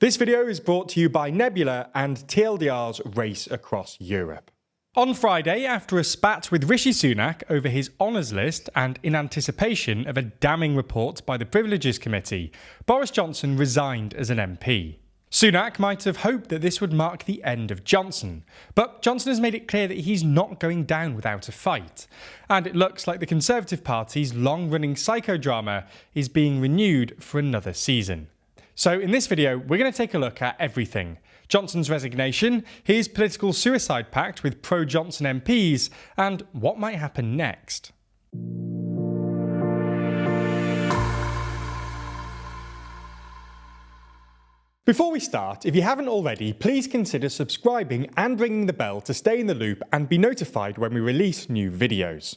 This video is brought to you by Nebula and TLDR's Race Across Europe. On Friday, after a spat with Rishi Sunak over his honours list and in anticipation of a damning report by the Privileges Committee, Boris Johnson resigned as an MP. Sunak might have hoped that this would mark the end of Johnson, but Johnson has made it clear that he's not going down without a fight, and it looks like the Conservative Party's long-running psychodrama is being renewed for another season. So in this video, we're going to take a look at everything: Johnson's resignation, his political suicide pact with pro-Johnson MPs, and what might happen next. Before we start, if you haven't already, please consider subscribing and ringing the bell to stay in the loop and be notified when we release new videos.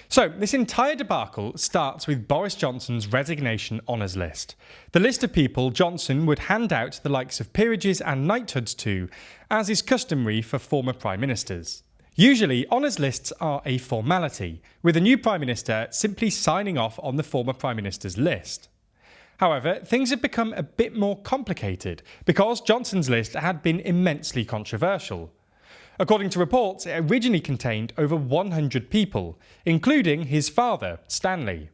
So, this entire debacle starts with Boris Johnson's resignation honours list. The list of people Johnson would hand out the likes of peerages and knighthoods to, as is customary for former Prime Ministers. Usually, honours lists are a formality, with a new Prime Minister simply signing off on the former Prime Minister's list. However, things have become a bit more complicated, because Johnson's list had been immensely controversial. According to reports, it originally contained over 100 people, including his father, Stanley.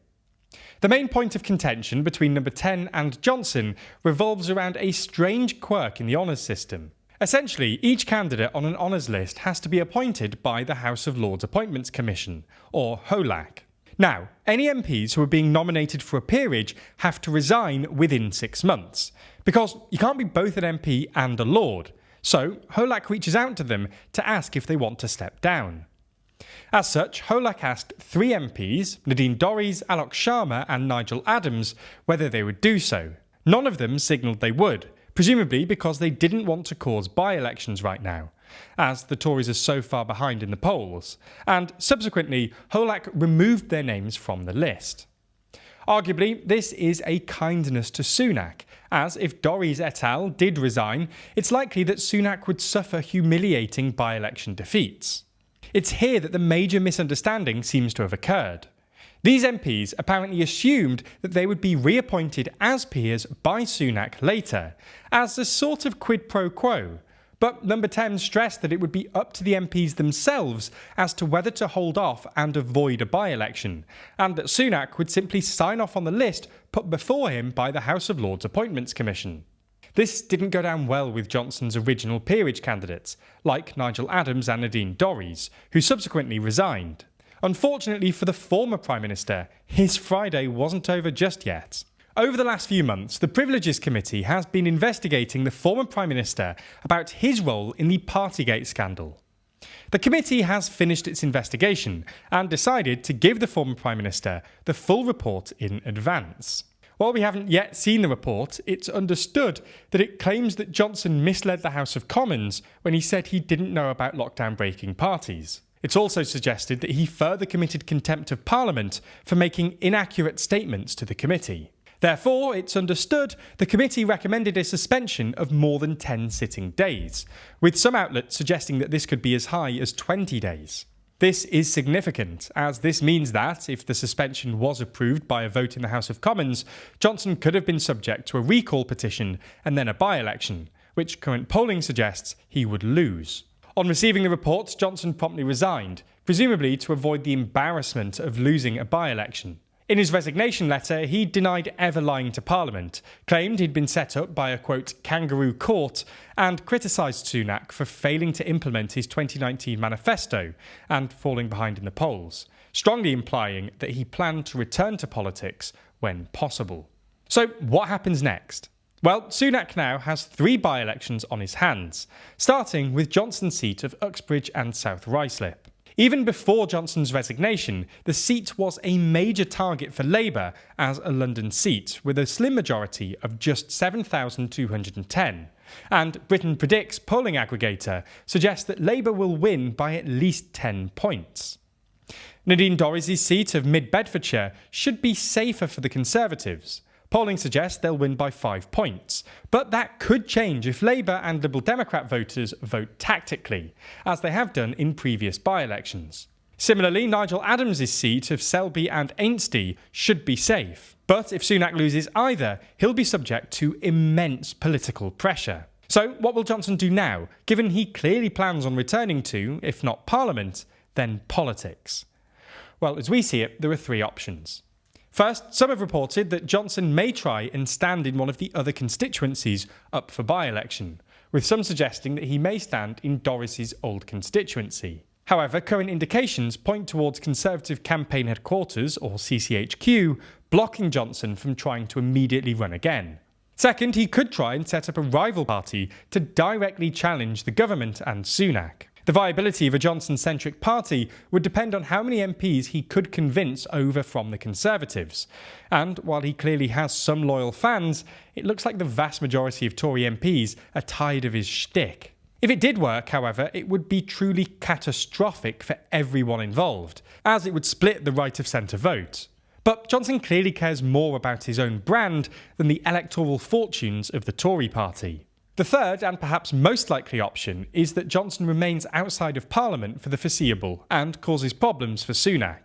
The main point of contention between number 10 and Johnson revolves around a strange quirk in the honours system. Essentially, each candidate on an honours list has to be appointed by the House of Lords Appointments Commission, or HOLAC. Now, any MPs who are being nominated for a peerage have to resign within 6 months, because you can't be both an MP and a Lord. So, HOLAC reaches out to them to ask if they want to step down. As such, HOLAC asked 3 MPs, Nadine Dorries, Alok Sharma and Nigel Adams, whether they would do so. None of them signalled they would, presumably because they didn't want to cause by-elections right now, as the Tories are so far behind in the polls, and subsequently, HOLAC removed their names from the list. Arguably, this is a kindness to Sunak, as if Dorries et al. Did resign, it's likely that Sunak would suffer humiliating by-election defeats. It's here that the major misunderstanding seems to have occurred. These MPs apparently assumed that they would be reappointed as peers by Sunak later, as a sort of quid pro quo. But number 10 stressed that it would be up to the MPs themselves as to whether to hold off and avoid a by-election, and that Sunak would simply sign off on the list put before him by the House of Lords Appointments Commission. This didn't go down well with Johnson's original peerage candidates, like Nigel Adams and Nadine Dorries, who subsequently resigned. Unfortunately for the former Prime Minister, his Friday wasn't over just yet. Over the last few months, the Privileges Committee has been investigating the former Prime Minister about his role in the Partygate scandal. The committee has finished its investigation and decided to give the former Prime Minister the full report in advance. While we haven't yet seen the report, it's understood that it claims that Johnson misled the House of Commons when he said he didn't know about lockdown-breaking parties. It's also suggested that he further committed contempt of Parliament for making inaccurate statements to the committee. Therefore, it's understood the committee recommended a suspension of more than 10 sitting days, with some outlets suggesting that this could be as high as 20 days. This is significant, as this means that, if the suspension was approved by a vote in the House of Commons, Johnson could have been subject to a recall petition and then a by-election, which current polling suggests he would lose. On receiving the report, Johnson promptly resigned, presumably to avoid the embarrassment of losing a by-election. In his resignation letter, he denied ever lying to Parliament, claimed he'd been set up by a, quote, kangaroo court, and criticised Sunak for failing to implement his 2019 manifesto and falling behind in the polls, strongly implying that he planned to return to politics when possible. So what happens next? Well, Sunak now has 3 by-elections on his hands, starting with Johnson's seat of Uxbridge and South Ruislip. Even before Johnson's resignation, the seat was a major target for Labour as a London seat, with a slim majority of just 7,210. And Britain Predicts polling aggregator suggests that Labour will win by at least 10 points. Nadine Dorries' seat of Mid-Bedfordshire should be safer for the Conservatives. Polling suggests they'll win by 5 points, but that could change if Labour and Liberal Democrat voters vote tactically, as they have done in previous by-elections. Similarly, Nigel Adams' seat of Selby and Ainsty should be safe. But if Sunak loses either, he'll be subject to immense political pressure. So what will Johnson do now, given he clearly plans on returning to, if not Parliament, then politics? Well, as we see it, there are three options. First, some have reported that Johnson may try and stand in one of the other constituencies up for by-election, with some suggesting that he may stand in Doris's old constituency. However, current indications point towards Conservative Campaign Headquarters, or CCHQ, blocking Johnson from trying to immediately run again. Second, he could try and set up a rival party to directly challenge the government and Sunak. The viability of a Johnson-centric party would depend on how many MPs he could convince over from the Conservatives. And while he clearly has some loyal fans, it looks like the vast majority of Tory MPs are tired of his shtick. If it did work, however, it would be truly catastrophic for everyone involved, as it would split the right of centre vote. But Johnson clearly cares more about his own brand than the electoral fortunes of the Tory party. The third, and perhaps most likely option, is that Johnson remains outside of Parliament for the foreseeable and causes problems for Sunak.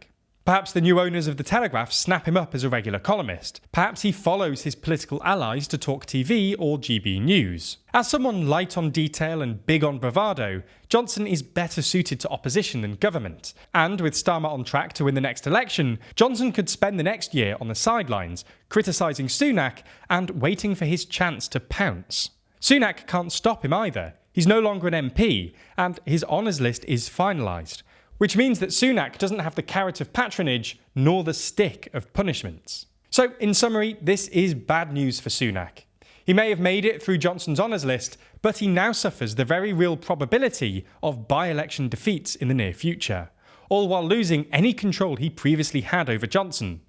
Perhaps the new owners of The Telegraph snap him up as a regular columnist. Perhaps he follows his political allies to Talk TV or GB News. As someone light on detail and big on bravado, Johnson is better suited to opposition than government. And with Starmer on track to win the next election, Johnson could spend the next year on the sidelines, criticising Sunak and waiting for his chance to pounce. Sunak can't stop him either. He's no longer an MP, and his honours list is finalised. Which means that Sunak doesn't have the carrot of patronage nor the stick of punishments. So, in summary, this is bad news for Sunak. He may have made it through Johnson's honours list, but he now suffers the very real probability of by-election defeats in the near future, all while losing any control he previously had over Johnson.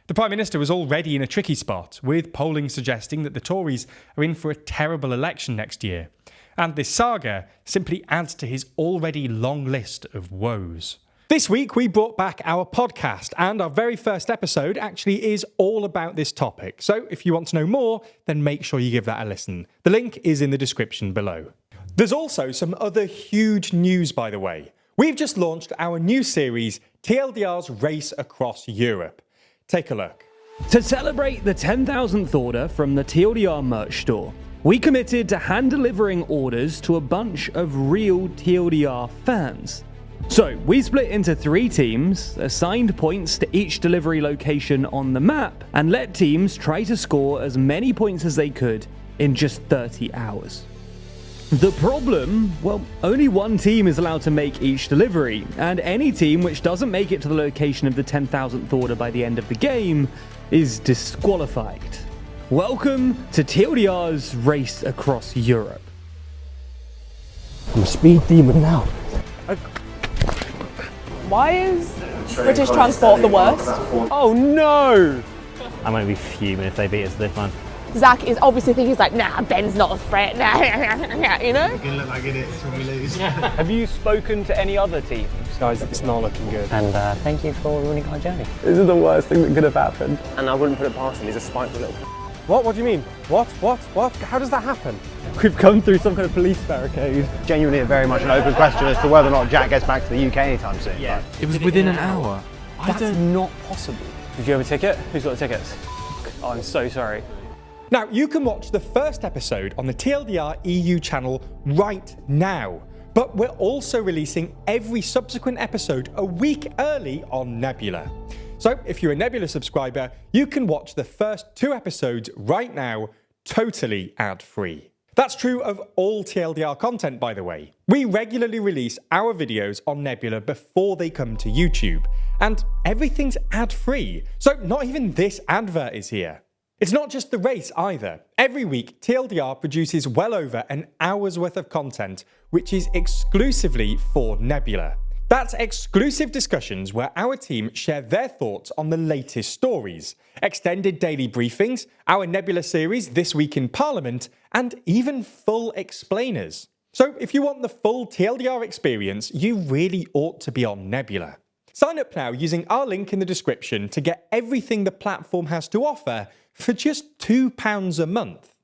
The Prime Minister was already in a tricky spot, with polling suggesting that the Tories are in for a terrible election next year. And this saga simply adds to his already long list of woes. This week we brought back our podcast, and our very first episode actually is all about this topic. So if you want to know more, then make sure you give that a listen. The link is in the description below. There's also some other huge news, by the way. We've just launched our new series, TLDR's Race Across Europe. Take a look. To celebrate the 10,000th order from the TLDR merch store, we committed to hand-delivering orders to a bunch of real TLDR fans. So, we split into 3 teams, assigned points to each delivery location on the map, and let teams try to score as many points as they could in just 30 hours. The problem? Well, only one team is allowed to make each delivery, and any team which doesn't make it to the location of the 10,000th order by the end of the game is disqualified. Welcome to TLDR's Race Across Europe. I'm a speed demon now. Why is British transport the worst? Oh no! I'm going to be fuming if they beat us this one. Zach is obviously thinking, he's like, nah, Ben's not a threat, nah, you know? It's gonna look like it is when we lose. Have you spoken to any other teams? Guys, it's not looking good. And thank you for ruining our journey. This is the worst thing that could have happened. And I wouldn't put it past him, he's a spiteful little... What? What do you mean? What? How does that happen? We've come through some kind of police barricade. Genuinely very much an open question as to whether or not Jack gets back to the UK anytime soon. Yeah. It was within an hour. That's not possible. Did you have a ticket? Who's got the tickets? Oh, I'm so sorry. Now, you can watch the first episode on the TLDR EU channel right now. But we're also releasing every subsequent episode a week early on Nebula. So if you're a Nebula subscriber, you can watch the first 2 episodes right now, totally ad-free. That's true of all TLDR content, by the way. We regularly release our videos on Nebula before they come to YouTube, and everything's ad-free, so not even this advert is here. It's not just the race either. Every week, TLDR produces well over an hour's worth of content, which is exclusively for Nebula. That's exclusive discussions where our team share their thoughts on the latest stories, extended daily briefings, our Nebula series This Week in Parliament, and even full explainers. So if you want the full TLDR experience, you really ought to be on Nebula. Sign up now using our link in the description to get everything the platform has to offer for just £2 a month.